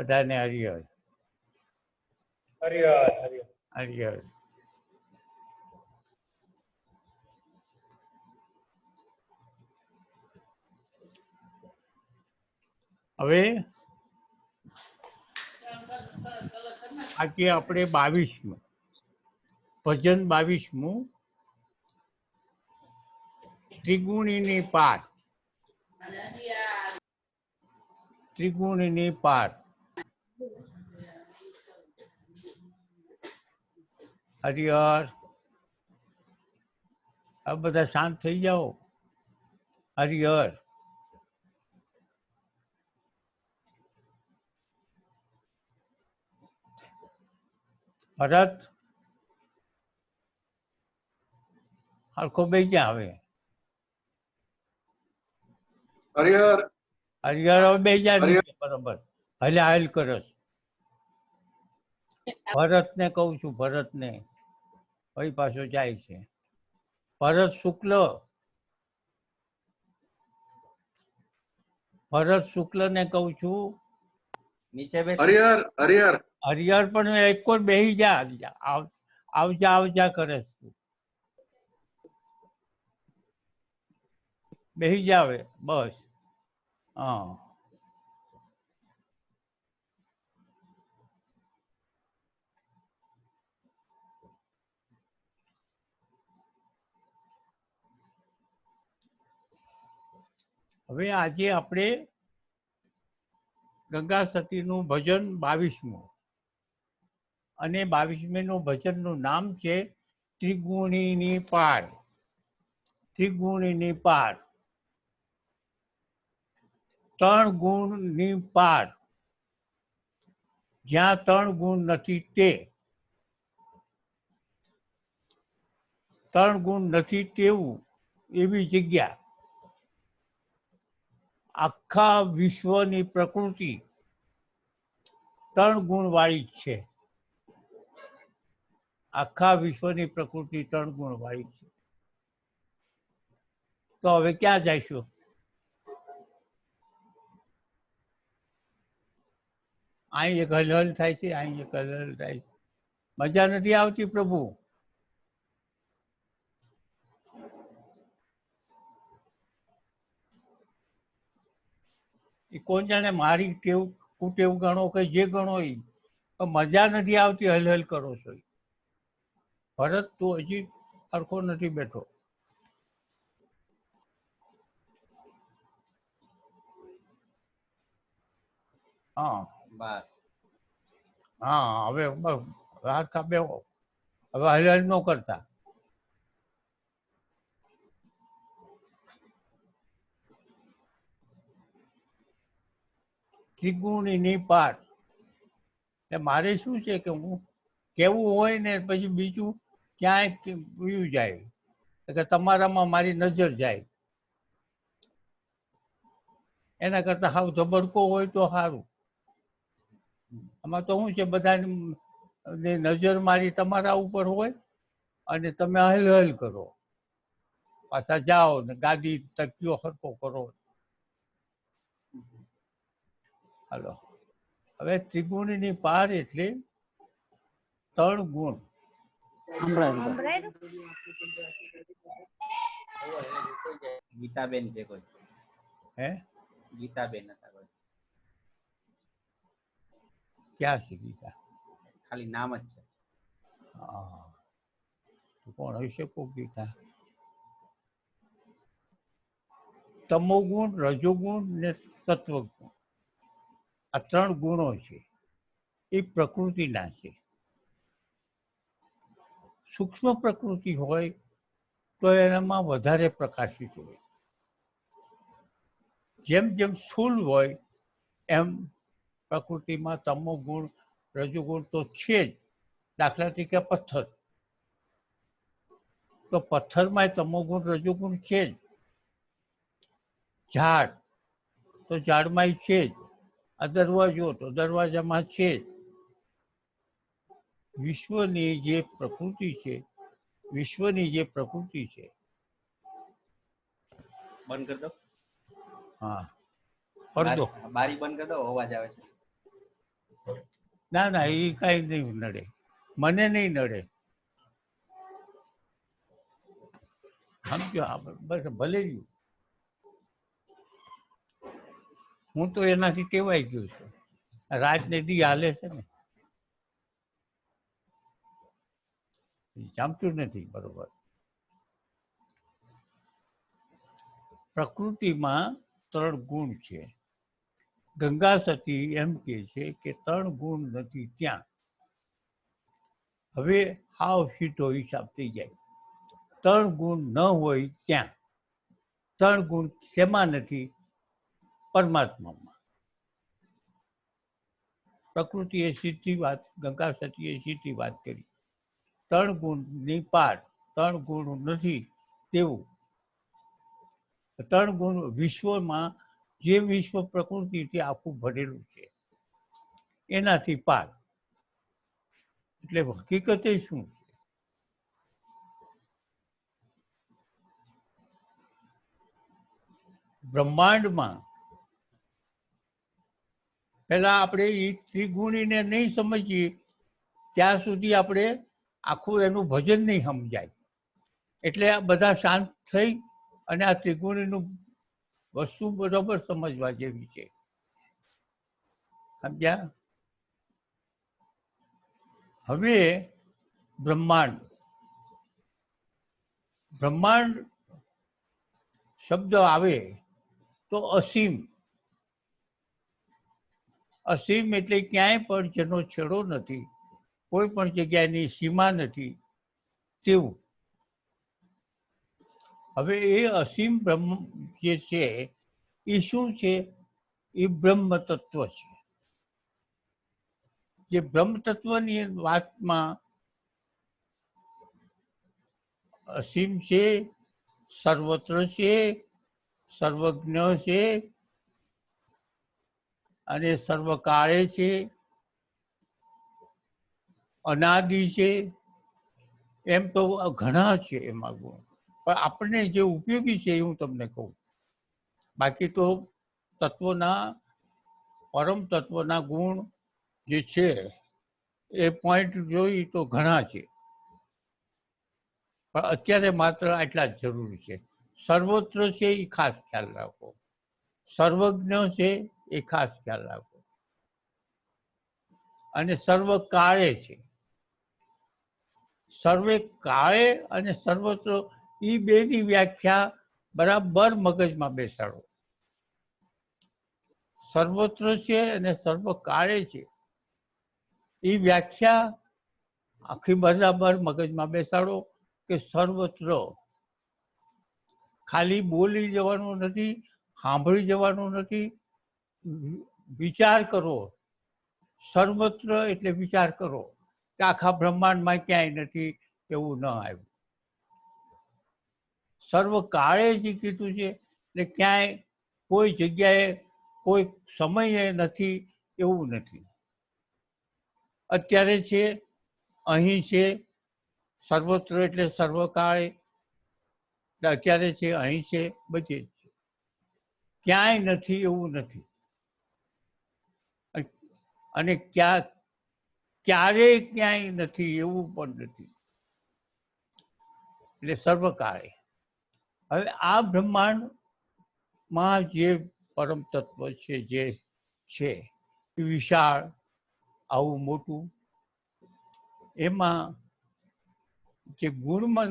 બધાને હરિહર હરિહર હરિહર. હરિહર. હવે આજે આપણે 22મું ભજન 22મું ત્રિગુણીની પાર. ત્રિગુણીની પાર. હરિહર. આ બધા શાંત થઈ જાઓ. હરિહર. ભરત હરખો બે ક્યાં આવે? હરિહર. હરિહર હવે બે જાય બરોબર. હલે હાલ કરસ. ભરતને કહું છું, ભરતને ભાઈ પાછો જાય છે. ભરત શુક્લ. ભરત શુક્લ ને કહું છું. નીચે બેસ. હરિહર. હરિહર. હરિહર પણ એક જ બેસી જા. આવજા આવજા કરે તું. બેસી જાવે બસ. હા. હવે આજે આપણે ગંગા સતીનું ભજન 22મું અને 22મીનું ભજનનું નામ છે ત્રિગુણીની પાર. ત્રિગુણીની પાર. 3 ગુણની પાર. જ્યાં 3 ગુણ નથી તે. 3 ગુણ નથી તેવું એવી જગ્યા. આખા વિશ્વની પ્રકૃતિ 3 ગુણ વાળી જ છે. આખા વિશ્વની પ્રકૃતિ 3 ગુણ વાળી છે. તો હવે ક્યાં જઈશું? અહીં એક હલહલ થાય છે, અહીં એક હલહલ થાય છે. મજા નથી આવતી પ્રભુ. એ કોણ જાણે મારી ટેવ કુટેવ ગણો કે જે ગણો એ પણ મજા નથી આવતી. હલહલ કરો છો. ભરત તું હજી સરખો નથી બેઠો. હા બસ. હા હવે રાત કાપે. હવે હલહલ ન કરતા. ત્રિગુણીની પાર. એટલે મારે શું છે કે હું કેવું હોય ને પછી બીજું ક્યાંય વયું જાય કે તમારામાં મારી નજર જાય. એના કરતાં હાવ ધબડકો હોય તો સારું. આમાં તો શું છે બધાની નજર મારી તમારા ઉપર હોય અને તમે હલહલ કરો. પાછા જાઓ ને ગાદી તકીઓ હરકો કરો. હાલો. હવે ત્રિગુણીની પાર એટલે 3 ગુણ. ગીતાબેન છે કોઈ. હે ગીતાબેન હતા કોઈ. ક્યાં છે ગીતા? ખાલી નામ જ છે. હા કોણ હોઈ શકો ગીતા? તમોગુણ, રજોગુણ ને સત્વગુણ આ 3 ગુણો છે. એ પ્રકૃતિના છે. સૂક્ષ્મ પ્રકૃતિ હોય તો એનામાં વધારે પ્રકાશિત હોય. જેમ જેમ સ્થૂળ હોય એમ પ્રકૃતિમાં તમોગુણ રજોગુણ તો છે જ. દાખલા તરીકે પથ્થર, તો પથ્થરમાં તમોગુણ રજોગુણ છે જ. ઝાડ તો ઝાડમાં છે જ. આ દરવાજો તો દરવાજામાં છે જ. વિશ્વની જે પ્રકૃતિ છે, વિશ્વની જે પ્રકૃતિ છે. બંધ કરી દો. હા કરી દો. બારી બંધ કરી દો, અવાજ આવે છે. ના ના, એ કાંઈ નહીં નડે, મને નહીં નડે. સમજો બસ, ભલે રહ્યું. હું તો એનાથી ટેવાઈ ગયો છું. રાત ને દી હાલે છે ને, જામતું નથી બરોબર. પ્રકૃતિમાં 3 ગુણ છે. ગંગા સતી એમ કે છે કે 3 ગુણ નથી ત્યાં. હવે હાવ સીધો હિસાબ થઈ જાય. 3 ગુણ ન હોય ત્યાં. 3 ગુણ શેમાં નથી? પરમાત્મામાં. પ્રકૃતિએ સીધી વાત, ગંગા સતીએ સીધી વાત કરી. 3 ગુણની પાર, 3 ગુણ નથી તેવું. 3 ગુણ વિશ્વમાં, જે વિશ્વ પ્રકૃતિથી આખું ભરેલું છે એનાથી પાર. એટલે હકીકતે શું છે? બ્રહ્માંડમાં પેલા આપણે એ ત્રિગુણીને નહીં સમજીએ ત્યાં સુધી આપણે આખું એનું ભજન નહીં સમજાય. એટલે આ બધા શાંત થઈ અને આ ત્રિગુણીનું વસ્તુ બરોબર સમજવા જેવી છે. સમજ્યા? હવે બ્રહ્માંડ, બ્રહ્માંડ શબ્દ આવે તો અસીમ. અસીમ એટલે ક્યાંય પણ જેનો છેડો નથી, કોઈ પણ જગ્યાની સીમા નથી તેવું. હવે એ અસીમ બ્રહ્મ જે છે એ શું છે? એ બ્રહ્મ તત્વ છે. જે બ્રહ્મ તત્વની વાતમાં અસીમ છે, સર્વત્ર છે, સર્વજ્ઞ છે અને સર્વકાળે છે, અનાદિ છે. એમ તો ઘણા છે એમાં ગુણ, પણ આપણને જે ઉપયોગી છે એ હું તમને કહું. બાકી તો તત્વના, પરમ તત્વના ગુણ જે છે એ પોઈન્ટ જોઈ તો ઘણા છે, પણ અત્યારે માત્ર આટલા જ જરૂરી છે. સર્વત્ર છે એ ખાસ ખ્યાલ રાખો, સર્વજ્ઞ છે એ ખાસ ખ્યાલ રાખો, અને સર્વકાળે છે. સર્વે કાળે અને સર્વત્ર, એ બેની વ્યાખ્યા બરાબર મગજમાં બેસાડો. સર્વત્ર છે અને સર્વકાળે છે, એ વ્યાખ્યા આખી બરાબર મગજમાં બેસાડો કે સર્વત્ર ખાલી બોલી જવાનું નથી, સાંભળી જવાનું નથી, વિચાર કરો. સર્વત્ર એટલે વિચાર કરો કે આખા બ્રહ્માંડમાં ક્યાંય નથી એવું ન આવ્યું. સર્વકાળે જે કીધું છે એટલે ક્યાંય કોઈ જગ્યાએ કોઈ સમયે નથી એવું નથી. અત્યારે છે, અહીં છે. સર્વત્ર એટલે સર્વકાળે, અત્યારે છે, અહીં છે, બધે જ છે. ક્યાંય નથી એવું નથી. અને ક્યારેય ક્યાંય નથી એવું પણ નથી. એટલે સર્વકાળે. હવે આ બ્રહ્માંડમાં જે પરમ તત્વ છે, જે છે એ વિશાળ, આવું મોટું, એમાં જે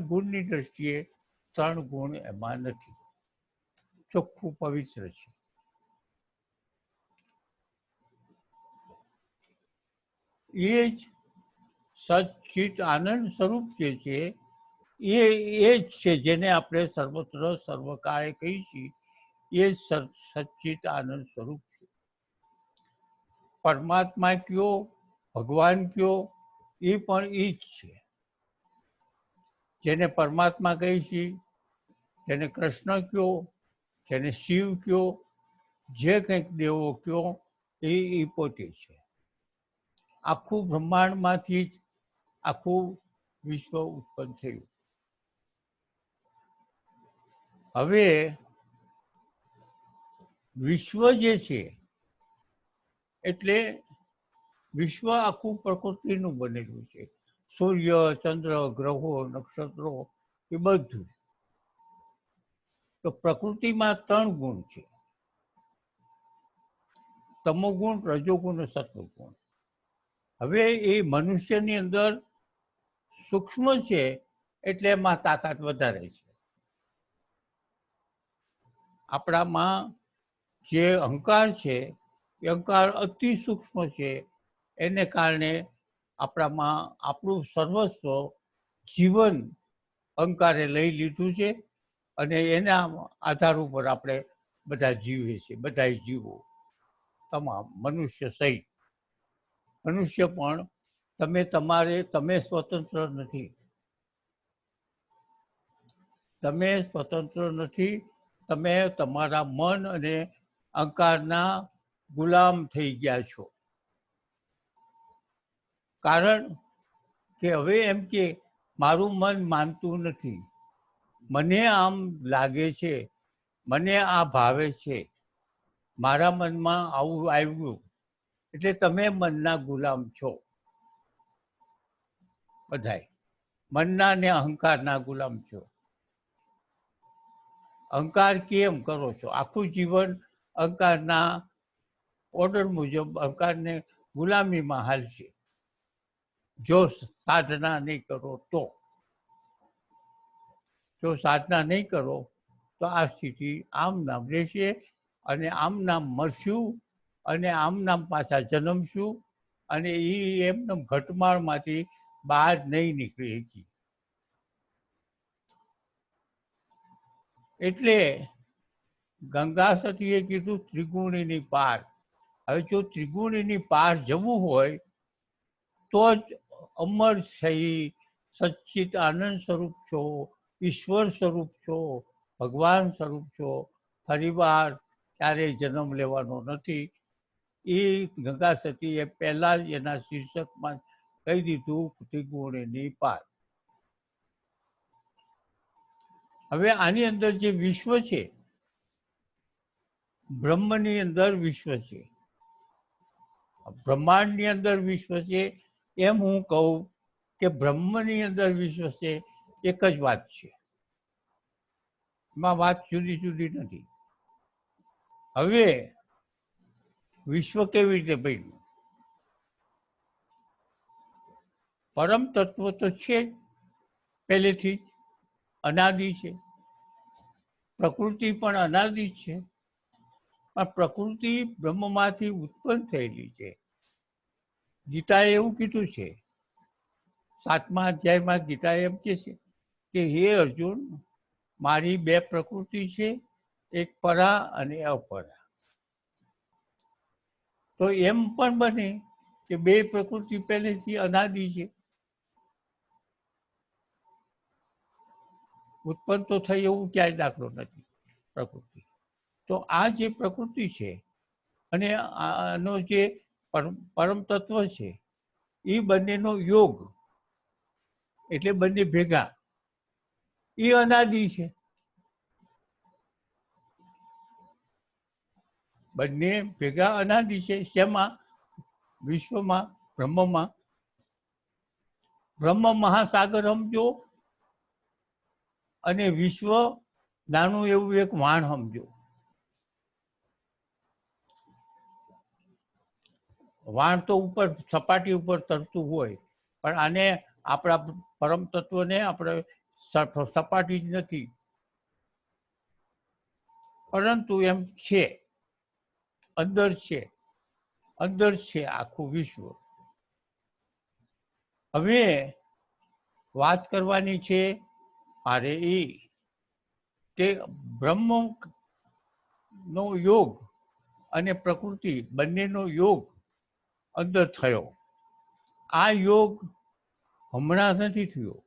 ગુણની દ્રષ્ટિએ 3 ગુણ એમાં નથી. ચોખ્ખું પવિત્ર છે. એ જ સચ્ચિત આનંદ સ્વરૂપ જે છે એ જ છે જેને આપણે સર્વત્ર સર્વકાળે કહીએ છીએ. એ સચ્ચિત આનંદ સ્વરૂપ છે. પરમાત્મા કયો, ભગવાન કયો, એ પણ એ જ છે. જેને પરમાત્મા કહીએ છીએ, જેને કૃષ્ણ કયો, જેને શિવ કયો, જે કંઈક દેવો કયો, એ પોતે છે. આખું બ્રહ્માંડમાંથી જ આખું વિશ્વ ઉત્પન્ન થયું. હવે વિશ્વ જે છે એટલે વિશ્વ આખું પ્રકૃતિનું બનેલું છે. સૂર્ય, ચંદ્ર, ગ્રહો, નક્ષત્રો એ બધું. તો પ્રકૃતિમાં 3 ગુણ છે: તમોગુણ, રજોગુણ અને સત્વગુણ. હવે એ મનુષ્યની અંદર સૂક્ષ્મ છે એટલે એમાં તાકાત વધારે છે. આપણામાં જે અહંકાર છે એ અહંકાર અતિ સૂક્ષ્મ છે. એને કારણે આપણામાં આપણું સર્વસ્વ જીવન અહંકારે લઈ લીધું છે અને એના આધાર ઉપર આપણે બધા જીવીએ છીએ. બધા જીવો તમામ મનુષ્ય સહિત. મનુષ્ય પણ તમે સ્વતંત્ર નથી. તમે સ્વતંત્ર નથી. તમે તમારા મન અને અહંકારના ગુલામ થઈ ગયા છો. કારણ કે હવે એમ કે મારું મન માનતું નથી, મને આમ લાગે છે, મને આ ભાવે છે, મારા મનમાં આવું આવ્યું, એટલે તમે મનના ગુલામ છો. બધાય મનના ને અહંકારના ગુલામ છો. અહંકાર કેમ કરો છો? આખું જીવન અહંકારના ઓર્ડર મુજબ અહંકારને ગુલામીમાં હાલશે. જો સાધના નહીં કરો તો. જો સાધના નહીં કરો તો આ સ્થિતિ આમ નામ રહેશે અને આમ નામ મરશું અને આમ નામ પાછા જન્મશું અને એ એમને ઘટમાળમાંથી બહાર નહીં નીકળી શકી. એટલે ગંગા સતીએ કીધું ત્રિગુણીની પાર. હવે જો ત્રિગુણીની પાર જવું હોય તો જ અમર થઈ સચ્ચિત આનંદ સ્વરૂપ છો, ઈશ્વર સ્વરૂપ છો, ભગવાન સ્વરૂપ છો. ફરીવાર ક્યારેય જન્મ લેવાનો નથી. એ ગંગા સતીએ પહેલા જ એના શીર્ષકમાં કહી દીધું, ત્રિગુણીની પાર. હવે આની અંદર જે વિશ્વ છે, બ્રહ્મની અંદર વિશ્વ છે, બ્રહ્માંડની અંદર વિશ્વ છે, એમ હું કહું કે બ્રહ્મની અંદર વિશ્વ છે, એક જ વાત છે. એમાં વાત જુદી જુદી નથી. હવે વિશ્વ કેવી રીતે બન્યું? પરમ તત્વ તો છે જ, પહેલેથી જ અનાદિ છે. પ્રકૃતિ પણ અનાદિ છે, પણ પ્રકૃતિ બ્રહ્મમાંથી ઉત્પન્ન થયેલી છે. ગીતાએ એવું કીધું છે, 7મા અધ્યાયમાં ગીતા એમ કહે છે કે હે અર્જુન, મારી 2 પ્રકૃતિ છે, એક પરા અને અપરા. તો એમ પણ બને કે 2 પ્રકૃતિ પહેલેથી અનાદિ છે, ઉત્પન્ન તો થઈ એવું ક્યાંય દાખલો નથી પ્રકૃતિ. તો આ જે પ્રકૃતિ છે અને આનો જે પરમ તત્વ છે, એ બંનેનો યોગ એટલે બંને ભેગા, એ અનાદિ છે. બંને ભેગા અનાદિ છે. શેમાં? વિશ્વમાં, બ્રહ્મમાં. બ્રહ્મ મહાસાગર સમજો અને વિશ્વ નાનું એવું એક વાણ સમજો. વાણ તો ઉપર સપાટી ઉપર તરતું હોય, પણ આને આપણા પરમ તત્વને આપણે સપાટી જ નથી, પરંતુ એમ છે, અંદર છે, અંદર છે આખું વિશ્વ. હવે વાત કરવાની છે મારે એ કે બ્રહ્મનો યોગ અને પ્રકૃતિ બંનેનો યોગ અંદર થયો. આ યોગ હમણાં નથી થયો,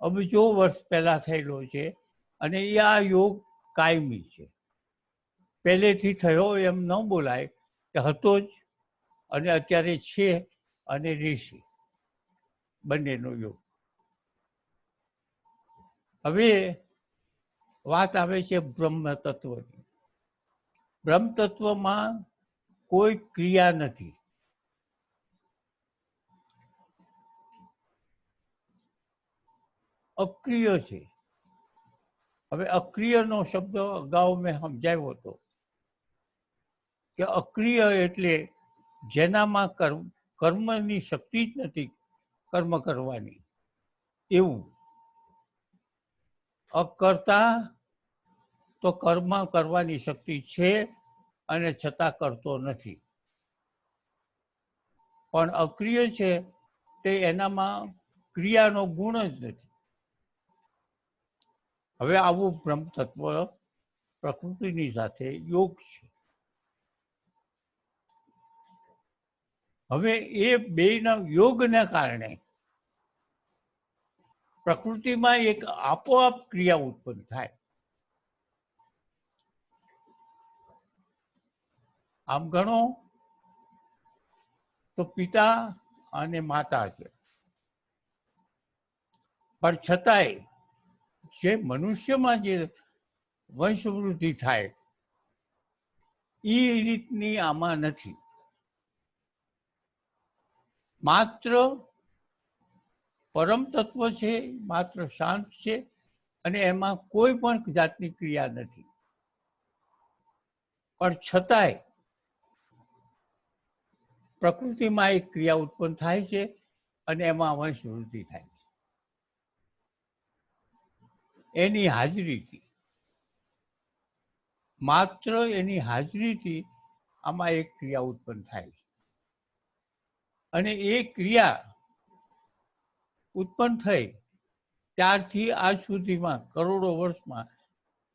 અબજો વર્ષ પહેલા થયેલો છે અને એ આ યોગ કાયમી છે. પહેલેથી થયો એમ ન બોલાય કે હતો જ અને અત્યારે છે અને રહેશે, બંનેનો યોગ. હવે વાત આવે છે બ્રહ્મ તત્વની. બ્રહ્મ તત્વમાં કોઈ ક્રિયા નથી. અક્રિય છે. હવે અક્રિયનો શબ્દ અગાઉ મેં સમજાવ્યો હતો કે અક્રિય એટલે જેનામાં કર્મની શક્તિ જ નથી કર્મ કરવાની, એવું. અકર્તા તો કર્મ કરવાની શક્તિ છે અને છતાં કરતો નથી. પણ અક્રિય છે તે એનામાં ક્રિયાનો ગુણ જ નથી. હવે આવું બ્રહ્મ તત્વ પ્રકૃતિની સાથે યોગ છે. હવે એ બેના યોગના કારણે પ્રકૃતિમાં એક આપોઆપ ક્રિયા ઉત્પન્ન થાય. આમ ગણો તો પિતા અને માતા છે, પણ છતાંય જે મનુષ્યમાં જે વંશવૃદ્ધિ થાય એ રીતની આમાં નથી. માત્ર પરમ તત્વ છે, માત્ર શાંત છે અને એમાં કોઈ પણ જાતની ક્રિયા નથી. પણ છતાંય પ્રકૃતિમાં એક ક્રિયા ઉત્પન્ન થાય છે અને એમાં વંશવૃદ્ધિ થાય છે. એની હાજરીથી, માત્ર એની હાજરીથી આમાં એક ક્રિયા ઉત્પન્ન થાય છે. અને એ ક્રિયા ઉત્પન્ન થઈ ત્યારથી આજ સુધીમાં કરોડો વર્ષમાં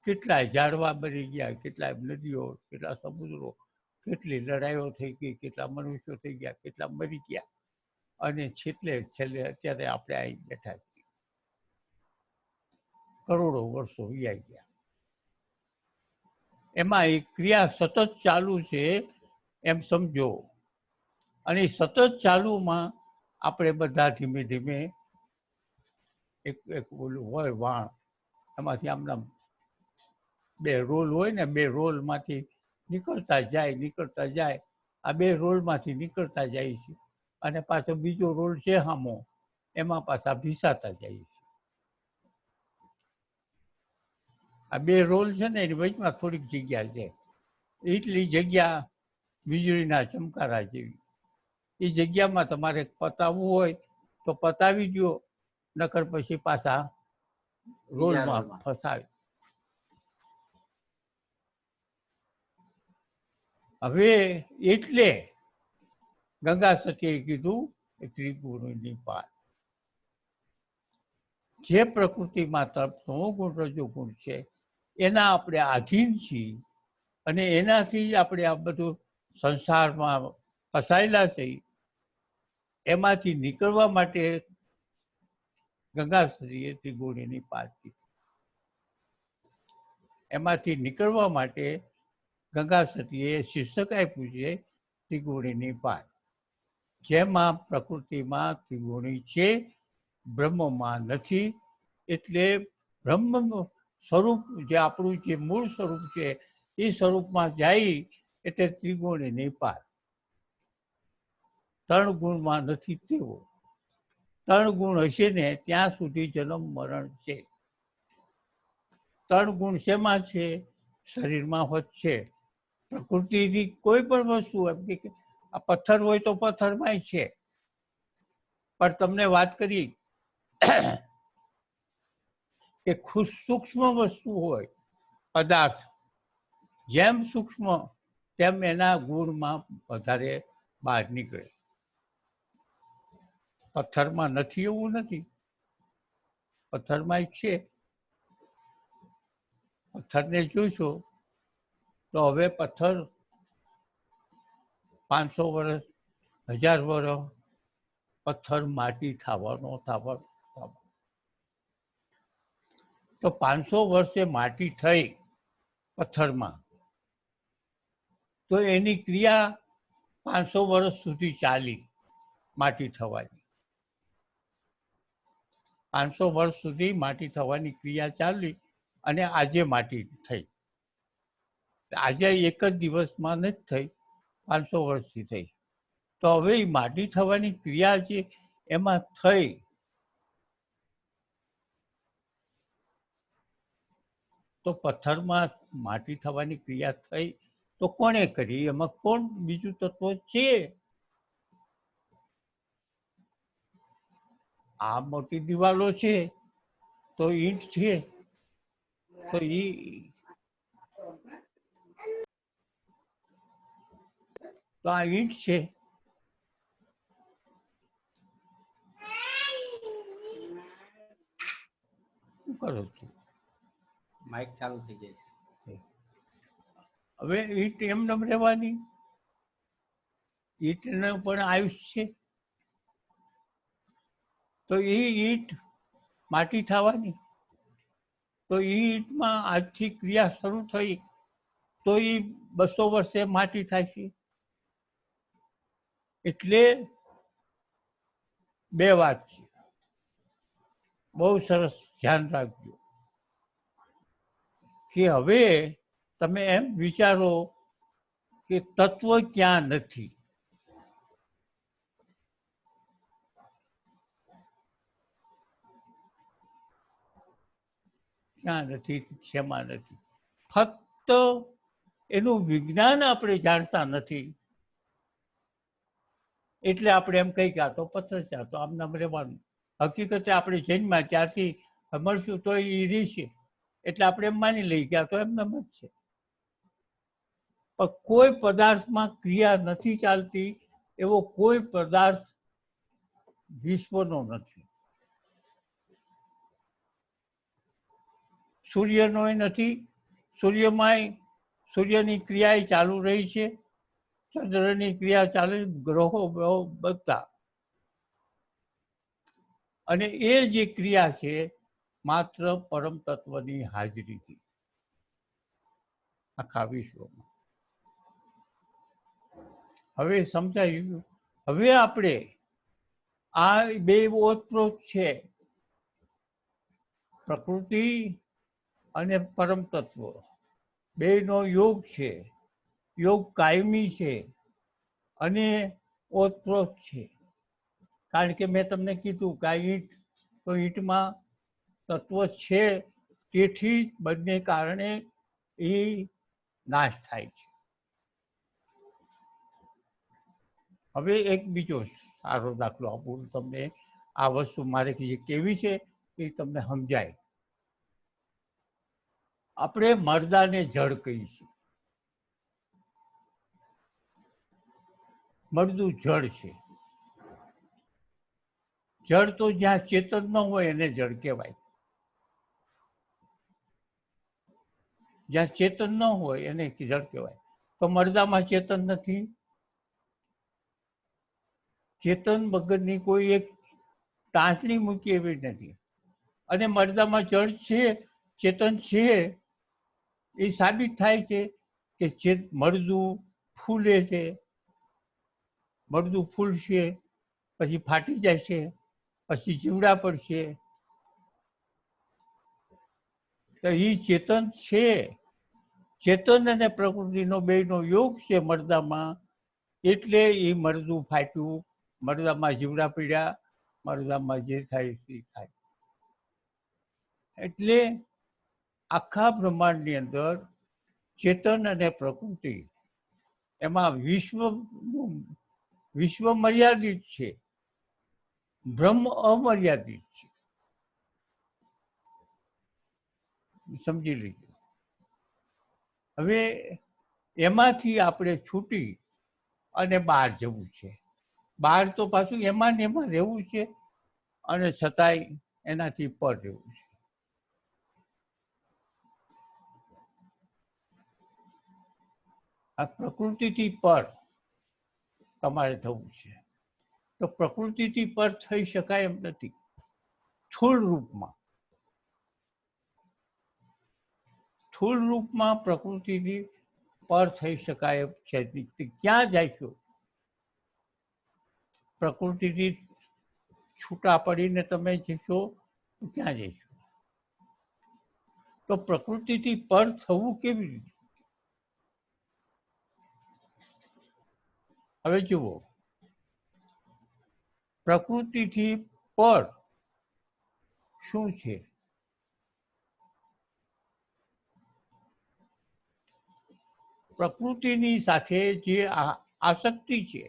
કેટલાય ઝાડવા બની ગયા, કેટલાય નદીઓ, કેટલા સમુદ્રો, કેટલી લડાઈઓ થઈ ગઈ, કેટલા મનુષ્યો થઈ ગયા, કેટલા મરી ગયા, અને છેલ્લે અત્યારે આપણે અહીં બેઠા છીએ. કરોડો વર્ષો વ્યાઈ ગયા. એમાં એક ક્રિયા સતત ચાલુ છે એમ સમજો. અને સતત ચાલુમાં આપણે બધા ધીમે ધીમે એક ઓલું હોય વાણ, એમાંથી આમના બે રોલ હોય ને, બે રોલમાંથી નીકળતા જાય. આ બે રોલમાંથી નીકળતા જાય છે અને પાછો બીજો રોલ છે સામો, એમાં પાછા ભીસાતા જાય છે. આ બે રોલ છે ને એની વચમાં થોડીક જગ્યા છે. એટલી જગ્યા વીજળીના ચમકારા જેવી. એ જગ્યામાં તમારે પતાવવું હોય તો પતાવી દો, નકર પછી પાછા રોલમાં ફસાવી. હવે એટલે ગંગા સતીએ કીધું ત્રિગુણની પાર. જે પ્રકૃતિમાં તમો ગુણ રજોગુણ છે એના આપણે આધીન છીએ અને એનાથી જ આપણે આ બધું સંસારમાં ફસાયેલા છીએ. એમાંથી નીકળવા માટે ગંગા સતીએ ત્રિગુણની પાર કીધી. એમાંથી નીકળવા માટે ગંગા સતીએ શીર્ષક આપ્યું છે ત્રિગુણીની પાર. જેમાં પ્રકૃતિમાં ત્રિગુણી છે, બ્રહ્મમાં નથી. એટલે બ્રહ્મ સ્વરૂપ જે આપણું જે મૂળ સ્વરૂપ છે એ સ્વરૂપમાં જાય એટલે ત્રિગુણીની પાર. ત્રણ ગુણમાં નથી તેવો. ત્રણ ગુણ હશે ને ત્યાં સુધી જન્મ મરણ છે. ત્રણ ગુણ શેમાં છે? શરીરમાં હોત છે. પ્રકૃતિથી કોઈ પણ વસ્તુ, એમ કે આ પથ્થર હોય તો પથ્થરમાંય છે. પણ તમને વાત કરી કે સૂક્ષ્મ વસ્તુ હોય પદાર્થ, જેમ સૂક્ષ્મ તેમ એના ગુણમાં વધારે બહાર નીકળે. પથ્થરમાં નથી એવું નથી, પથ્થરમાં છે. પથ્થરને જોઈશો તો હવે પથ્થર 500 વર્ષ, 1000 વર્ષ પથ્થર માટી થવાનો. તો 500 વર્ષે માટી થઈ પથ્થરમાં, તો એની ક્રિયા 500 વર્ષ સુધી ચાલી માટી થવાની. 500 વર્ષ સુધી માટી થવાની ક્રિયા ચાલી અને આજે માટી થઈ. આજે એક જ દિવસમાં નથી થઈ, 500 વર્ષથી થઈ. તો હવે એ માટી થવાની ક્રિયા છે એમાં થઈ તો પથ્થરમાં માટી થવાની ક્રિયા થઈ તો કોણે કરી? એમાં કોણ બીજું તત્વ છે? આ મોટી દિવાલો છે તો ઈંટ છે, તો આ ઈંટ છે. શું કરો છો? માઇક ચાલુ થઈ જાય છે. હવે ઈંટ એમને રહેવાની? ઈંટને પણ આયુષ્ય છે. તો એ ઈંટ માટી થવાની, તો એ ઈંટમાં આજથી ક્રિયા શરૂ થઈ તો એ 200 વર્ષે માટી થાય છે. એટલે બે વાત છે, બહુ સરસ ધ્યાન રાખજો કે હવે તમે એમ વિચારો કે તત્વ ક્યાં નથી. ક્યાં નથી, શેમાં નથી? ફક્ત એનું વિજ્ઞાન આપણે જાણતા નથી એટલે આપણે એમ કહી કે આ તો પથ્થર છે, આ તો આમ નામ રહેવાનું. હકીકતે આપણે જન્મ્યા ત્યારથી મળશું તો એ રહેશે એટલે આપણે એમ માની લઈએ કે આ તો એમ જ છે. પણ કોઈ પદાર્થમાં ક્રિયા નથી ચાલતી એવો કોઈ પદાર્થ વિશ્વનો નથી. સૂર્યનોય નથી. સૂર્યમાંય સૂર્યની ક્રિયા ચાલુ રહી છે, ચંદ્રની ક્રિયા ચાલે, ગ્રહો બધા. અને એ જે ક્રિયા છે માત્ર પરમ તત્વની હાજરીથી આખા વિશ્વમાં. હવે સમજાયું? હવે આપણે આ બે ઓતપ્રોત છે, પ્રકૃતિ અને પરમ તત્વ, બેનો યોગ છે. યોગ કાયમી છે અને ઓતપ્રોત છે. કારણ કે મેં તમને કીધું કે આ ઈંટ, તો ઈંટમાં તત્વ છે તેથી બંને કારણે એ નાશ થાય છે. હવે એક બીજો સારો દાખલો આપું તમને. આ વસ્તુ મારે જે કેવી છે એ તમને સમજાય. આપણે મરદાને જળ કહીએ છીએ. મરદું જળ છે. જળ તો જ્યાં ચેતન ન હોય એને જળ કહેવાય. જ્યાં ચેતન ન હોય એને જળ કહેવાય. તો મરદામાં ચેતન નથી. ચેતન વગરની કોઈ એક ટાંચણી મૂકી એવી નથી. અને મરદામાં જળ છે, ચેતન છે, એ સાબિત થાય છે કે મરદું ફૂલે છે. મરદું ફૂલશે પછી ફાટી જાય છે, પછી જીવડા પડશે. તો એ ચેતન છે. ચેતન અને પ્રકૃતિનો બેનો યોગ છે મરદામાં, એટલે એ મરદું ફાટ્યું, મરદામાં જીવડા પીડ્યા, મરદામાં જે થાય તે થાય. એટલે આખા બ્રહ્માંડની અંદર ચેતન અને પ્રકૃતિ, એમાં વિશ્વ મર્યાદિત છે, બ્રહ્મ અમર્યાદિત છે. સમજી લીધું? હવે એમાંથી આપણે છૂટી અને બહાર જવું છે. બહાર તો પાછું એમાં ને એમાં રહેવું છે અને છતાંય એનાથી પર રહેવું છે. આ પ્રકૃતિથી પર તમારે થવું છે. તો પ્રકૃતિથી પર થઈ શકાય એમ નથી. સ્થૂળ રૂપમાં, સ્થૂળ રૂપમાં પ્રકૃતિથી પર થઈ શકાય એમ છે. ક્યાં જઈશું? પ્રકૃતિથી છૂટા પડીને તમે જશો તો ક્યાં જઈશું? તો પ્રકૃતિથી પર થવું કેવી રીતે? હવે જુઓ, પ્રકૃતિથી પર શું છે? પ્રકૃતિની સાથે જે આસક્તિ છે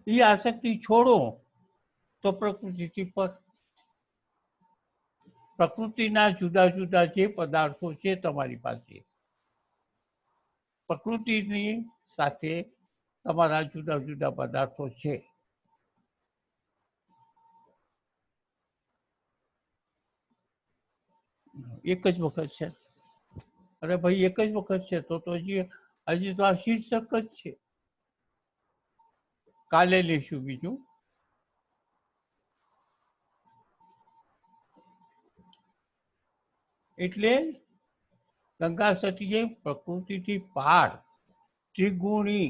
એ આસક્તિ છોડો તો પ્રકૃતિથી પર. પ્રકૃતિના જુદા જુદા જે પદાર્થો છે તમારી પાસે, પ્રકૃતિની સાથે તમારા જુદા જુદા પદાર્થો છે. એક જ વખત છે. અરે ભાઈ એક જ વખત છે તો હજી તો આ શીર્ષક જ છે. કાલે લઈશું બીજું. એટલે ગંગા સતીએ પ્રકૃતિથી પાર ત્રિગુણી,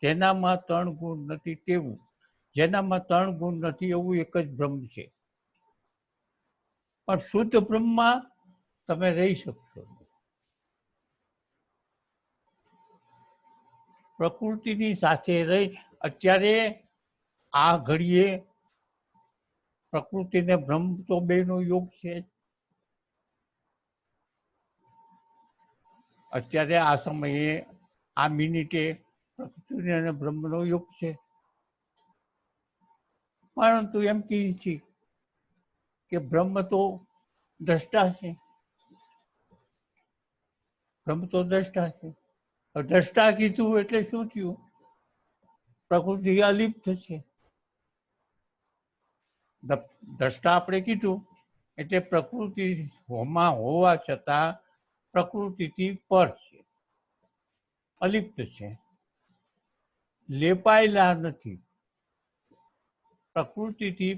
જેનામાં 3 ગુણ નથી તેવું, જેનામાં 3 ગુણ નથી એવું એક જ બ્રહ્મ છે. પણ શુદ્ધ બ્રહ્મમાં તમે રહી શકશો. પ્રકૃતિની સાથે રહી અત્યારે આ ઘડીએ પ્રકૃતિને બ્રહ્મ તો બેનો યોગ છે. અત્યારે આ સમયે આ મિનિટે પ્રકૃતિ અને બ્રહ્મનો યોગ છે. પરંતુ એમ કહીએ છીએ કે બ્રહ્મ તો દ્રષ્ટા છે. બ્રહ્મ તો દ્રષ્ટા છે. દ્રષ્ટા કીધું એટલે શું થયું? પ્રકૃતિ અલિપ્ત છે. દ્રષ્ટા આપણે કીધું એટલે પ્રકૃતિ હોવા છતાં પ્રકૃતિથી પર છે, અલિપ્ત છે, લેપાયેલા નથી. પ્રકૃતિથી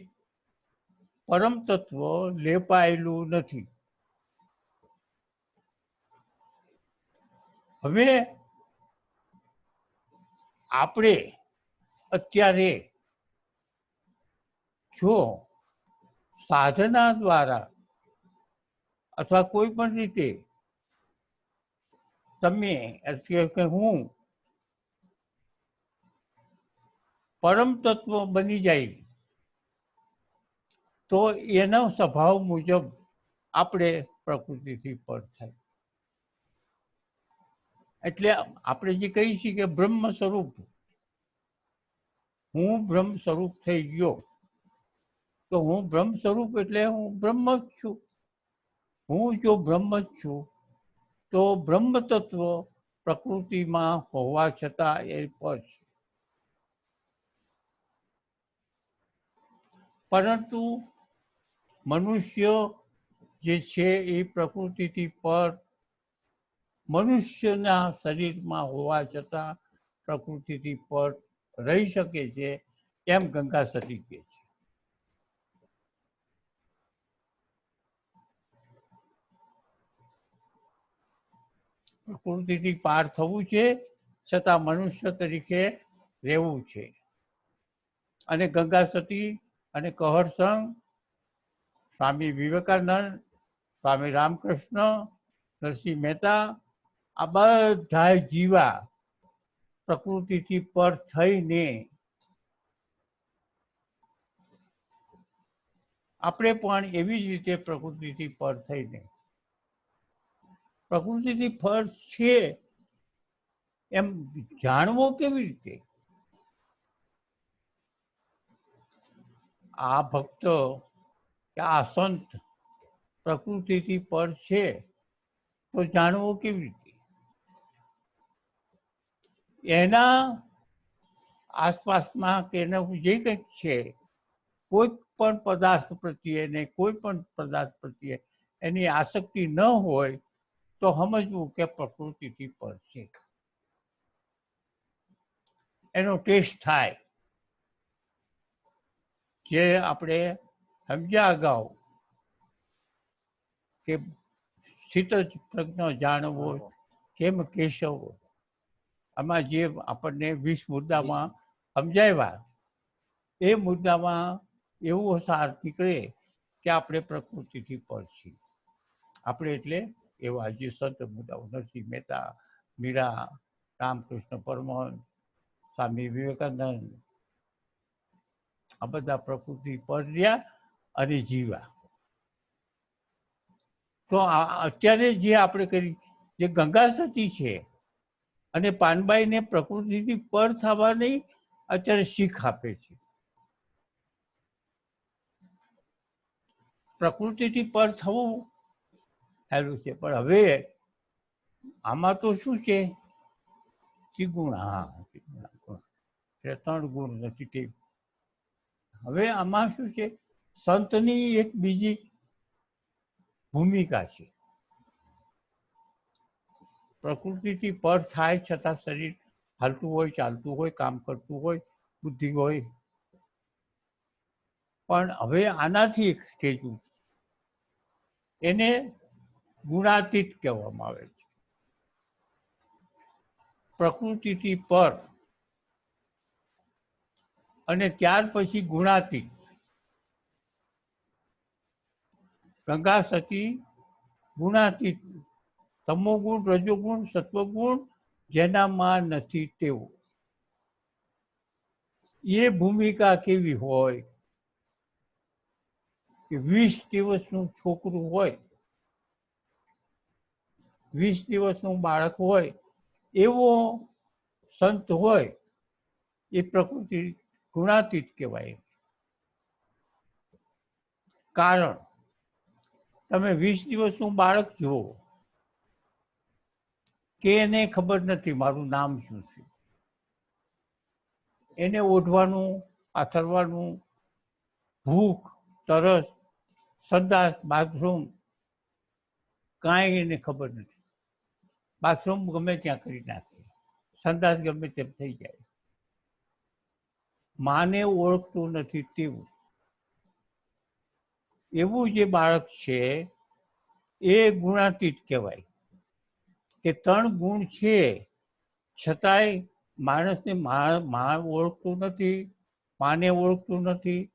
પરમ તત્વ લેપાયેલું નથી. હવે આપણે અત્યારે જો સાધના દ્વારા અથવા કોઈ પણ રીતે તમે કે હું પરમ તત્વ બની જાય તો એનો સ્વભાવ મુજબ આપણે પ્રકૃતિથી પર થાય. એટલે આપણે જે કહીએ છીએ કે બ્રહ્મ સ્વરૂપ, હું બ્રહ્મ સ્વરૂપ થઈ ગયો, તો હું બ્રહ્મ સ્વરૂપ એટલે હું બ્રહ્મ જ છું. હું જો બ્રહ્મ જ છું તો બ્રહ્મ તત્વ પ્રકૃતિમાં હોવા છતાં એ પર છે. પરંતુ મનુષ્ય જે છે એ પ્રકૃતિથી પર મનુષ્યના શરીરમાં હોવા છતાં પ્રકૃતિથી પર રહી શકે છે, એમ ગંગા સતી કહે છે. પ્રકૃતિથી પાર થવું છે છતાં મનુષ્ય તરીકે રહેવું છે. અને ગંગા સતી અને કહરસંગ, સ્વામી વિવેકાનંદ, સ્વામી રામકૃષ્ણ, નરસિંહ મહેતા, આ બધા જીવા પ્રકૃતિથી પર થઈને આપણે પણ એવી જ રીતે પ્રકૃતિથી પર થઈને પ્રકૃતિથી પર છે એમ જાણવો કેવી રીતે? આ ભક્ત કે આ સંત પ્રકૃતિથી પર છે તો જાણવો કેવી રીતે? એના આસપાસમાં કે એના જે કંઈક છે કોઈ પણ પદાર્થ પ્રત્યે ને કોઈ પણ પદાર્થ પ્રત્યે એની આસક્તિ ન હોય તો સમજવું કે પ્રકૃતિથી પર છે. એનો ટેસ્ટ થાય. જે આપણે સમજ્યા અગાઉ કે સ્થિત પ્રજ્ઞ જાણવો કેમ કેશવ, આમાં જે આપણને 20 મુદ્દામાં સમજાવ્યા એ મુદ્દામાં એવો સાર નીકળે કે આપણે પ્રકૃતિથી પર છીએ. આપણે એટલે એવા જે સંત મુદ્દાઓ નરસિંહ મહેતા, મીરા, રામકૃષ્ણ પરમહંસ, સ્વામી વિવેકાનંદ, આ બધા પ્રકૃતિ પર રહ્યા અને જીવા. તો અત્યારે જે આપણે કરી જે ગંગા સતી છે અને પાનબાઈને પ્રકૃતિથી પર થવાની અત્યારે શીખ આપે છે. પ્રકૃતિથી પર થવું સારું છે, પણ હવે આમાં તો શું છે, ત્રિગુણ. ત્રણ ગુણ નથી તે. હવે આમાં શું છે, સંતની એક બીજી ભૂમિકા છે. પ્રકૃતિથી પર થાય છતાં શરીર હાલતું હોય, ચાલતું હોય, કામ કરતું હોય, બુદ્ધિ હોય, પણ હવે આનાથી એક સ્ટેજ એને ગુણાતીત કહેવામાં આવે છે. પ્રકૃતિથી પર અને ત્યાર પછી ગુણાતીત. ગંગા સતી ગુણાતીત, તમોગુણ, રજોગુણ, સત્વગુણ જેનામાં નથી તેવું. એ ભૂમિકા કેવી હોય કે 20 દિવસનું છોકરું હોય, 20 દિવસનું બાળક હોય, એવો સંત હોય, એ પ્રકૃતિ ગુણાતીત કહેવાય. કારણ તમે 20 દિવસનું બાળક જુઓ કે એને ખબર નથી મારું નામ શું છે, એને ઓઢવાનું, પાથરવાનું, ભૂખ, તરસ, સંડાસ, બાથરૂમ કાંઈ એને ખબર નથી. બાથરૂમ ગમે ત્યાં કરી નાખે, સંડાસ ગમે તેમ થઈ જાય. માને ઓળખતું નથી તેવું. એવું જે બાળક છે એ ગુણાતીત કહેવાય. કે 3 ગુણ છે છતાંય માણસને માં ઓળખતું નથી, માને ઓળખતું નથી,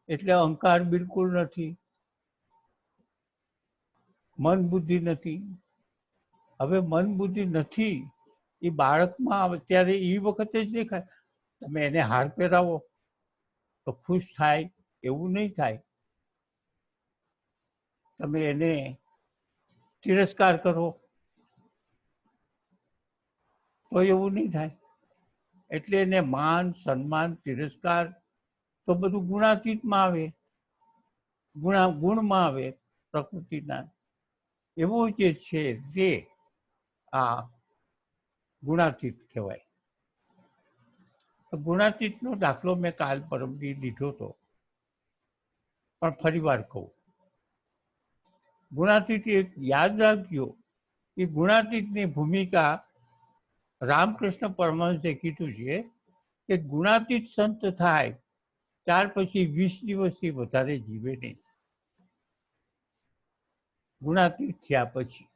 એટલે અહંકાર બિલકુલ નથી, મન બુદ્ધિ નથી. હવે મન બુદ્ધિ નથી એ બાળકમાં અત્યારે એ વખતે જ દેખાય. તમે એને હાર પહેરાવો તો ખુશ થાય એવું નહીં થાય. તમે એને તિરસ્કાર કરો તો એવું નહીં થાય. એટલે એને માન, સન્માન, તિરસ્કાર તો બધું ગુણાતીતમાં આવે, ગુણમાં આવે પ્રકૃતિના. એવું જે છે તે આ ગુણાતીત કહેવાય. ગુણાતીતનો દાખલો મેં કાલ પરમથી લીધો હતો, પણ ફરી વાર કહું. ગુણાતીત એક યાદ રાખજો, એ ગુણાતીતની ભૂમિકા રામકૃષ્ણ પરમહંસે કીધું છે કે ગુણાતીત સંત થાય ત્યાર પછી 20 દિવસથી વધારે જીવે નહીં. ગુણાતીત થયા પછી.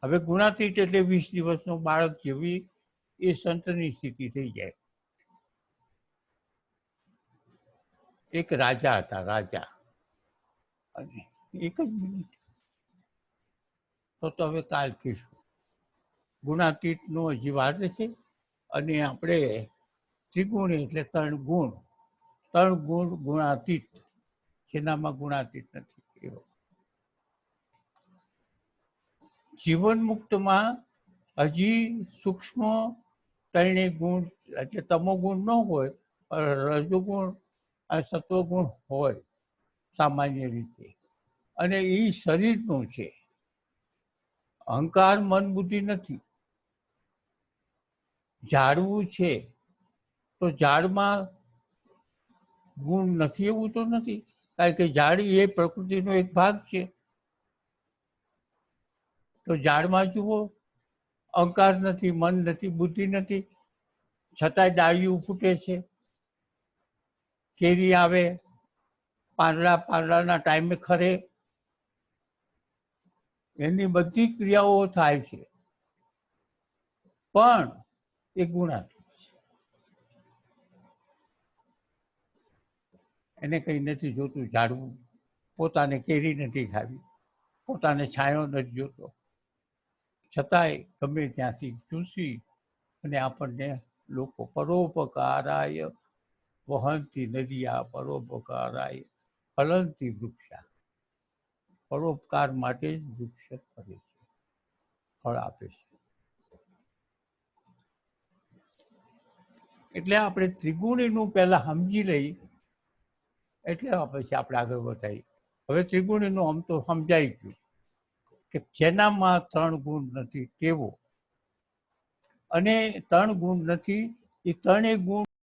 હવે ગુણાતીત એટલે 20 દિવસનું બાળક જેવી એ સંતની સ્થિતિ થઈ જાય. એક રાજા હતા, રાજા. અને એક જ મિનિટ તો હવે કાલ કહીશું. ગુણાતીતનો હજી વાર છે. અને આપણે ત્રિગુણી એટલે 3 ગુણ. 3 ગુણ ગુણાતીત, જેનામાં ગુણાતીત નથી એવો. જીવન મુક્તમાં હજી સૂક્ષ્મ 3 ગુણ એટલે તમોગુણ ન હોય, રજોગુણ અને સત્વગુણ હોય સામાન્ય રીતે. અને એ શરીરનું છે, અહંકાર, મન, બુદ્ધિ નથી. ઝાડવું છે તો ઝાડમાં ગુણ નથી એવું તો નથી, કારણ કે ઝાડ એ પ્રકૃતિનો એક ભાગ છે. તો ઝાડમાં જુઓ અહંકાર નથી, મન નથી, બુદ્ધિ નથી, છતાંય ડાળિયું ફૂટે છે, કેરી આવે, પાંદડાના ટાઈમે ખરે, એની બધી ક્રિયાઓ થાય છે. પણ એ ગુણાતીત છે. એને કંઈ નથી જોતું. ઝાડવું પોતાને કેરી નથી ખાવી, પોતાને છાંયો નથી જોતો, છતાંય ગમે ત્યાંથી ચૂસી અને આપણને લોકો પરોપકારાય વહંતી નદિયા પરોપકારાય ફલંતી વૃક્ષા. પરોપકાર માટે જ વૃક્ષ ફરે છે. ફળ આપે છે. એટલે આપણે ત્રિગુણીનું પહેલા સમજી લઈ એટલે પછી આપણે આગળ વધારી. હવે ત્રિગુણીનું આમ તો સમજાઈ ગયું કે જેનામાં 3 ગુણ નથી તેવો, અને 3 ગુણ નથી એ 3 ગુણ